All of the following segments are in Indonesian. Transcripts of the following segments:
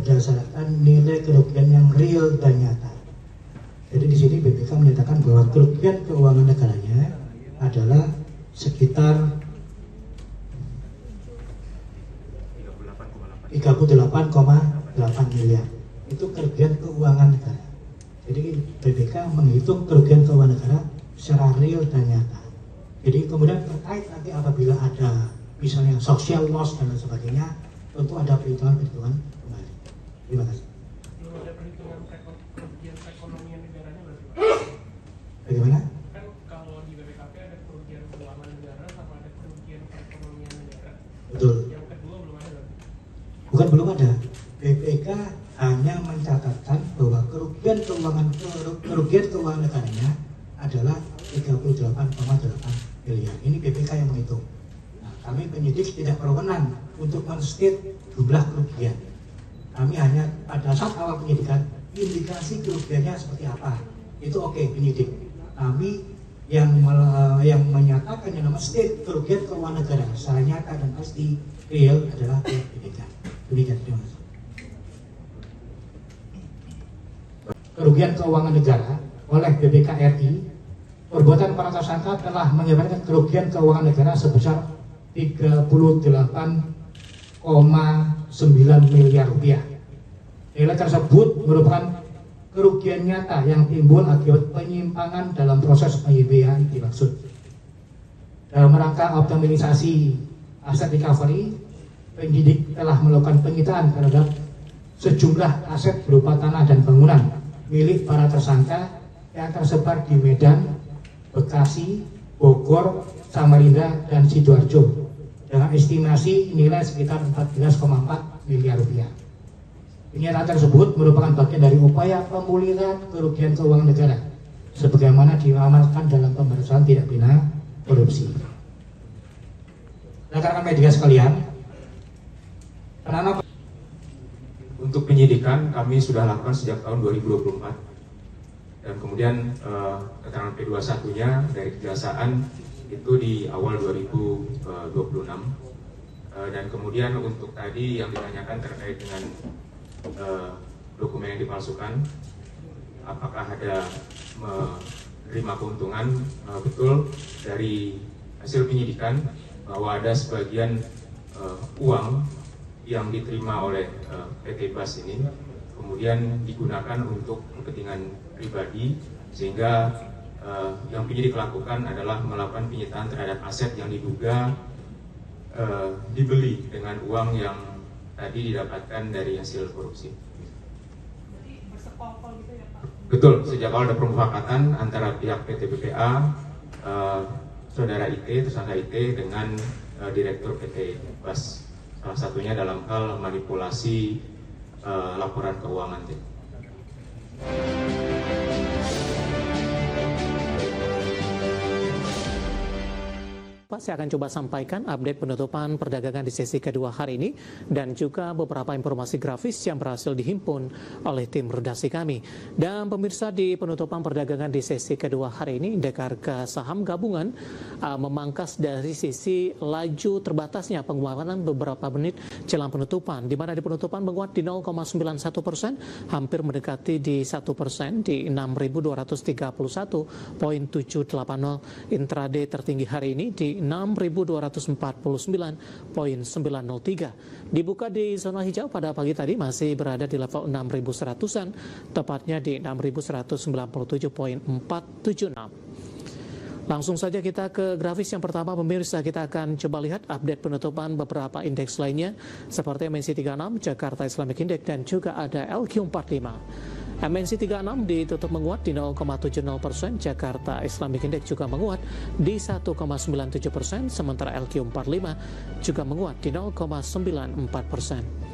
berdasarkan nilai kerugian yang real dan nyata. Jadi di sini BPK menyatakan bahwa kerugian keuangan negaranya adalah sekitar 38,8 miliar. Itu kerugian keuangan negara. Jadi BPK menghitung kerugian keuangan negara secara real dan nyata. Jadi kemudian terkait nanti apabila ada misalnya social loss dan lain sebagainya, tentu ada perhitungan-perhitungan kembali. Terima kasih. Belum ada perhitungan kerugian perekonomian negaranya berarti Pak? Bagaimana? Kan kalau di BPKP ada kerugian keuangan negara sama ada kerugian perekonomian negara. Betul. Yang kedua belum ada berarti? Bukan belum ada. BPK hanya mencatatkan bahwa kerugian keuangan negaranya adalah 38,8 miliar. Ini BPK yang menghitung. Nah, kami penyidik tidak berwenang untuk men-state jumlah kerugian. Kami hanya pada saat awal penyidikan indikasi kerugiannya seperti apa. Itu oke, penyidik. Kami yang menyatakan yang nama state kerugian keuangan negara secara nyata dan pasti real adalah BPK. Demikian, terima kasih. Kerugian keuangan negara oleh BPK RI, perbuatan para tersangka telah menyebabkan kerugian keuangan negara sebesar 38,9 miliar rupiah. Nilai tersebut merupakan kerugian nyata yang timbul akibat penyimpangan dalam proses PYB yang dimaksud. Dalam rangka optimalisasi aset recovery, penyidik telah melakukan penyitaan terhadap sejumlah aset berupa tanah dan bangunan milik para tersangka yang tersebar di Medan, Bekasi, Bogor, Samarinda, dan Sidoarjo dengan estimasi nilai sekitar 14,4 miliar rupiah. Pernyataan tersebut merupakan bagian dari upaya pemulihan kerugian keuangan negara sebagaimana diamalkan dalam pemberantasan tindak pidana korupsi. Rekan-rekan media sekalian, untuk penyidikan kami sudah lakukan sejak tahun 2024 dan kemudian keterangan P21-nya dari kejaksaan itu di awal 2026 dan kemudian untuk tadi yang ditanyakan terkait dengan dokumen yang dipalsukan, apakah ada menerima keuntungan, betul dari hasil penyidikan bahwa ada sebagian uang yang diterima oleh PT BAS ini kemudian digunakan untuk kepentingan pribadi, sehingga yang penyidik lakukan adalah melakukan penyitaan terhadap aset yang diduga dibeli dengan uang yang tadi didapatkan dari hasil korupsi. Jadi bersekongkol gitu ya Pak? Betul, sejak awal ada permufakatan antara pihak PT BPA, saudara IT, tersangka IT dengan direktur PT BAS. Salah satunya dalam hal manipulasi laporan keuangan. Saya akan coba sampaikan update penutupan perdagangan di sesi kedua hari ini dan juga beberapa informasi grafis yang berhasil dihimpun oleh tim redaksi kami. Dan pemirsa, di penutupan perdagangan di sesi kedua hari ini, indeks harga saham gabungan memangkas dari sisi laju terbatasnya penguatan beberapa menit jelang penutupan, di mana di penutupan menguat di 0,91%, hampir mendekati di 1% di 6.231,780. Intraday tertinggi hari ini di 6.249,903. Dibuka di zona hijau pada pagi tadi masih berada di level 6.100-an, tepatnya di 6.197,476. Langsung saja kita ke grafis yang pertama, pemirsa. Kita akan coba lihat update penutupan beberapa indeks lainnya seperti MNC 36, Jakarta Islamic Index, dan juga ada LQ45. MNC 36 ditutup menguat di 0,70%, Jakarta Islamic Index juga menguat di 1,97%, sementara LQ45 juga menguat di 0,94%.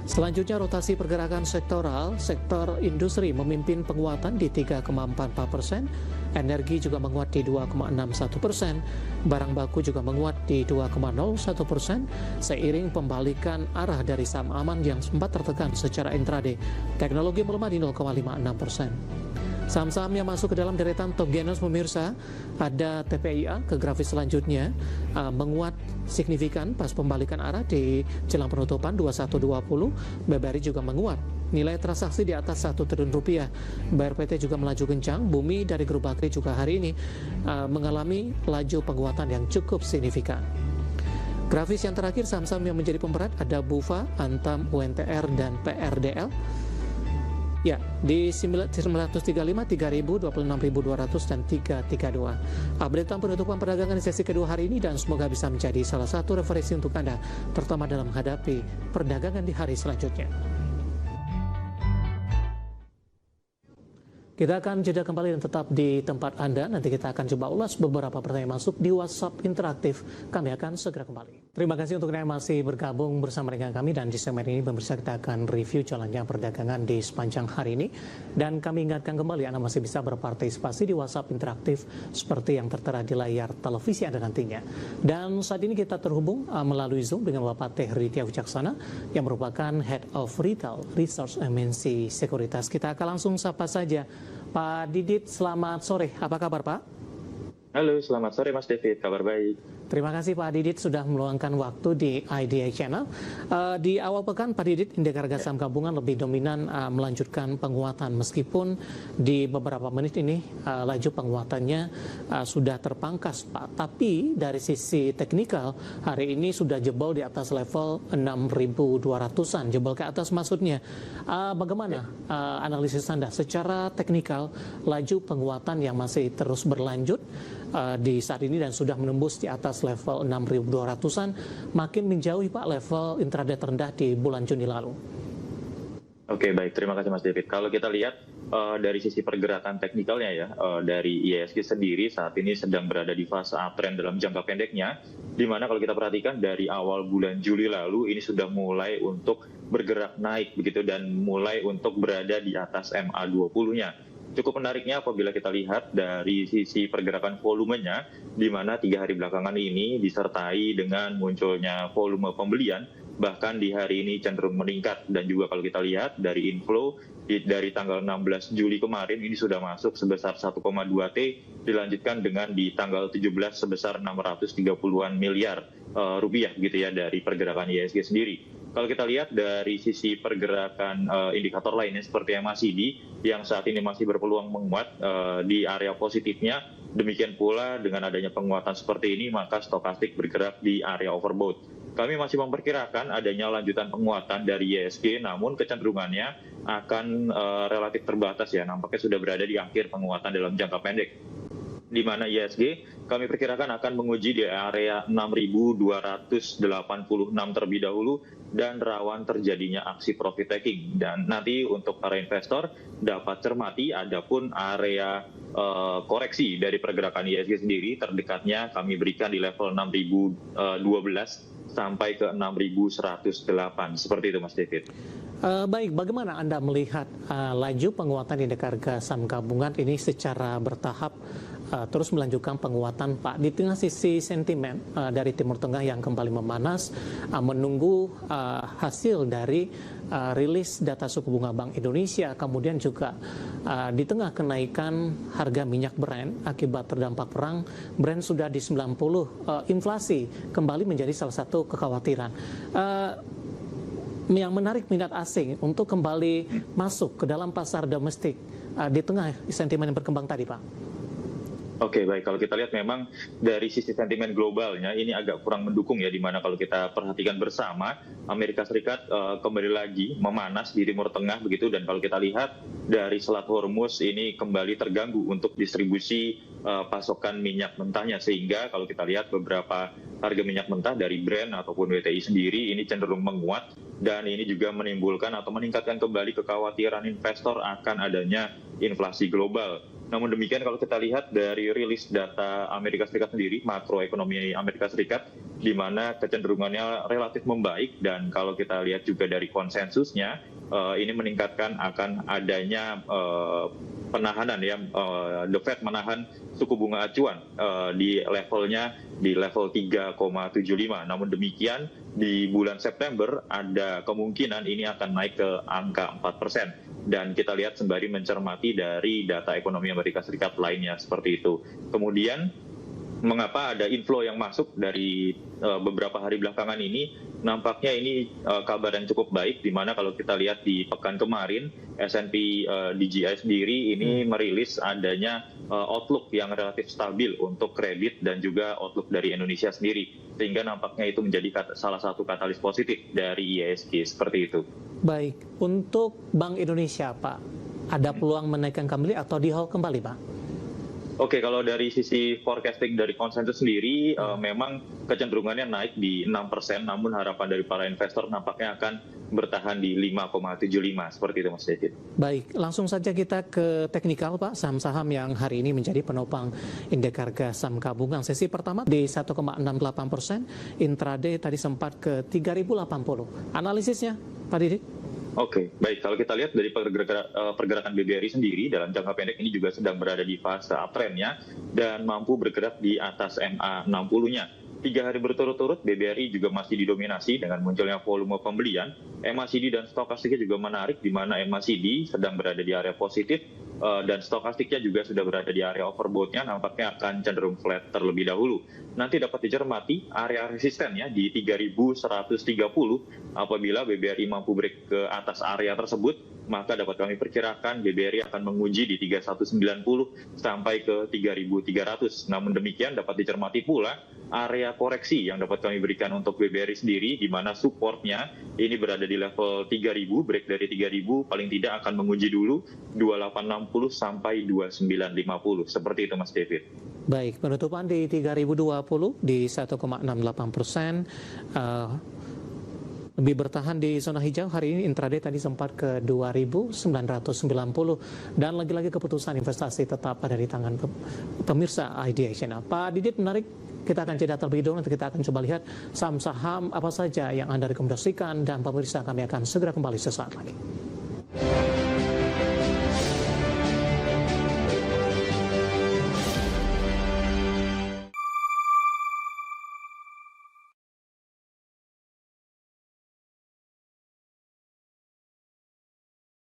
Selanjutnya rotasi pergerakan sektoral, sektor industri memimpin penguatan di 3,44%, energi juga menguat di 2,61%, barang baku juga menguat di 2,01%, seiring pembalikan arah dari saham aman yang sempat tertekan secara intraday. Teknologi melemah di 0,56%. Saham-saham yang masuk ke dalam deretan top gainers pemirsa, ada TPIA ke grafis selanjutnya menguat signifikan pas pembalikan arah di jelang penutupan 21.20. BBRI juga menguat. Nilai transaksi di atas 1 triliun rupiah. BRPT juga melaju kencang. Bumi dari grup Bakri juga hari ini mengalami laju penguatan yang cukup signifikan. Grafis yang terakhir, saham-saham yang menjadi pemberat ada Bufa, Antam, UNTR, dan PRDL. Ya, di 935, 3000, 26.200, dan 332. Updatean penutupan perdagangan di sesi kedua hari ini dan semoga bisa menjadi salah satu referensi untuk Anda, terutama dalam menghadapi perdagangan di hari selanjutnya. Kita akan jeda kembali dan tetap di tempat Anda. Nanti kita akan coba ulas beberapa pertanyaan masuk di WhatsApp interaktif. Kami akan segera kembali. Terima kasih untuk Anda yang masih bergabung bersama dengan kami. Dan di segmen ini pemirsa kita akan review jalannya perdagangan di sepanjang hari ini. Dan kami ingatkan kembali Anda masih bisa berpartisipasi di WhatsApp interaktif seperti yang tertera di layar televisi Anda nantinya. Dan saat ini kita terhubung melalui Zoom dengan Bapak Teh Ritya Wicaksana yang merupakan Head of Retail Research MNC Sekuritas. Kita akan langsung sapa saja. Pak Didit, selamat sore. Apa kabar, Pak? Halo, selamat sore Mas David. Kabar baik. Terima kasih Pak Didit sudah meluangkan waktu di IDA Channel. Di awal pekan Pak Didit, indeks harga saham gabungan lebih dominan melanjutkan penguatan meskipun di beberapa menit ini laju penguatannya sudah terpangkas Pak. Tapi dari sisi teknikal hari ini sudah jebol di atas level 6.200-an, jebol ke atas maksudnya. Bagaimana analisis Anda secara teknikal laju penguatan yang masih terus berlanjut di saat ini dan sudah menembus di atas level 6.200-an, makin menjauhi Pak level intraday terendah di bulan Juni lalu. Oke, baik. Terima kasih Mas David. Kalau kita lihat dari sisi pergerakan teknikalnya ya, dari IHSG sendiri saat ini sedang berada di fase uptrend dalam jangka pendeknya, di mana kalau kita perhatikan dari awal bulan Juli lalu ini sudah mulai untuk bergerak naik begitu dan mulai untuk berada di atas MA20-nya. Cukup menariknya apabila kita lihat dari sisi pergerakan volumenya, di mana 3 hari belakangan ini disertai dengan munculnya volume pembelian, bahkan di hari ini cenderung meningkat. Dan juga kalau kita lihat dari inflow, dari tanggal 16 Juli kemarin ini sudah masuk sebesar 1,2 T, dilanjutkan dengan di tanggal 17 sebesar 630-an miliar rupiah gitu ya dari pergerakan IHSG sendiri. Kalau kita lihat dari sisi pergerakan indikator lainnya seperti MACD yang saat ini masih berpeluang menguat di area positifnya, demikian pula dengan adanya penguatan seperti ini maka stokastik bergerak di area overbought. Kami masih memperkirakan adanya lanjutan penguatan dari IHSG, namun kecenderungannya akan relatif terbatas ya, nampaknya sudah berada di akhir penguatan dalam jangka pendek. Di mana IHSG kami perkirakan akan menguji di area 6.286 terlebih dahulu dan rawan terjadinya aksi profit taking. Dan nanti untuk para investor dapat cermati adapun area koreksi dari pergerakan IHSG sendiri, terdekatnya kami berikan di level 6.012 sampai ke 6.108. Seperti itu Mas David. Baik, bagaimana Anda melihat laju penguatan indeks harga saham gabungan ini secara bertahap terus melanjutkan penguatan Pak di tengah sisi sentimen dari Timur Tengah yang kembali memanas, menunggu hasil dari rilis data suku bunga Bank Indonesia, kemudian juga di tengah kenaikan harga minyak Brent akibat terdampak perang, Brent sudah di 90, inflasi kembali menjadi salah satu kekhawatiran. Yang menarik minat asing untuk kembali masuk ke dalam pasar domestik di tengah sentimen yang berkembang tadi, Pak. Oke, baik. Kalau kita lihat memang dari sisi sentimen globalnya ini agak kurang mendukung ya, di mana kalau kita perhatikan bersama Amerika Serikat kembali lagi memanas di Timur Tengah begitu, dan kalau kita lihat dari Selat Hormuz ini kembali terganggu untuk distribusi pasokan minyak mentahnya, sehingga kalau kita lihat beberapa harga minyak mentah dari Brent ataupun WTI sendiri ini cenderung menguat, dan ini juga menimbulkan atau meningkatkan kembali kekhawatiran investor akan adanya inflasi global. Namun demikian kalau kita lihat dari rilis data Amerika Serikat sendiri, makroekonomi Amerika Serikat, di mana kecenderungannya relatif membaik, dan kalau kita lihat juga dari konsensusnya, ini meningkatkan akan adanya penahanan ya, The Fed menahan suku bunga acuan di level 3,75. Namun demikian di bulan September ada kemungkinan ini akan naik ke angka 4%. Dan kita lihat sembari mencermati dari data ekonomi Amerika Serikat lainnya seperti itu. Kemudian mengapa ada inflow yang masuk dari beberapa hari belakangan ini? Nampaknya ini kabar yang cukup baik, di mana kalau kita lihat di pekan kemarin S&P DJI sendiri ini merilis adanya outlook yang relatif stabil untuk kredit dan juga outlook dari Indonesia sendiri, sehingga nampaknya itu menjadi salah satu katalis positif dari IHSG seperti itu. Baik, untuk Bank Indonesia Pak, ada peluang menaikkan kembali atau di hold kembali Pak? Oke, kalau dari sisi forecasting dari konsensus sendiri, memang kecenderungannya naik di 6%, namun harapan dari para investor nampaknya akan bertahan di 5,75, seperti itu Mas David. Baik, langsung saja kita ke teknikal Pak, saham-saham yang hari ini menjadi penopang indeks harga saham gabungan. Sesi pertama di 1,68%, intraday tadi sempat ke 3.080. Analisisnya Pak Didik? Oke, baik. Kalau kita lihat dari pergerakan BBRI sendiri dalam jangka pendek ini juga sedang berada di fase uptrendnya dan mampu bergerak di atas MA 60-nya. 3 hari berturut-turut BBRI juga masih didominasi dengan munculnya volume pembelian. MACD dan stokastiknya juga menarik, di mana MACD sedang berada di area positif dan stokastiknya juga sudah berada di area overbought-nya, nampaknya akan cenderung flat terlebih dahulu. Nanti dapat dicermati area resistennya di 3.130. Apabila BBRI mampu break ke atas area tersebut, maka dapat kami perkirakan BBRI akan menguji di 3.190 sampai ke 3.300. Namun demikian dapat dicermati pula area koreksi yang dapat kami berikan untuk BBRI sendiri, di mana supportnya ini berada di level 3.000, break dari 3.000 paling tidak akan menguji dulu 2860 sampai 2950. Seperti itu Mas David. Baik, penutupan di 3.020 di 1,68%. Lebih bertahan di zona hijau hari ini. Intraday tadi sempat ke 2.990 dan lagi-lagi keputusan investasi tetap ada di tangan pemirsa IDX. Pak Didit, menarik. Kita akan jeda terlebih dahulu, nanti kita akan coba lihat saham-saham apa saja yang Anda rekomendasikan dan pemirsa kami akan segera kembali sesaat lagi.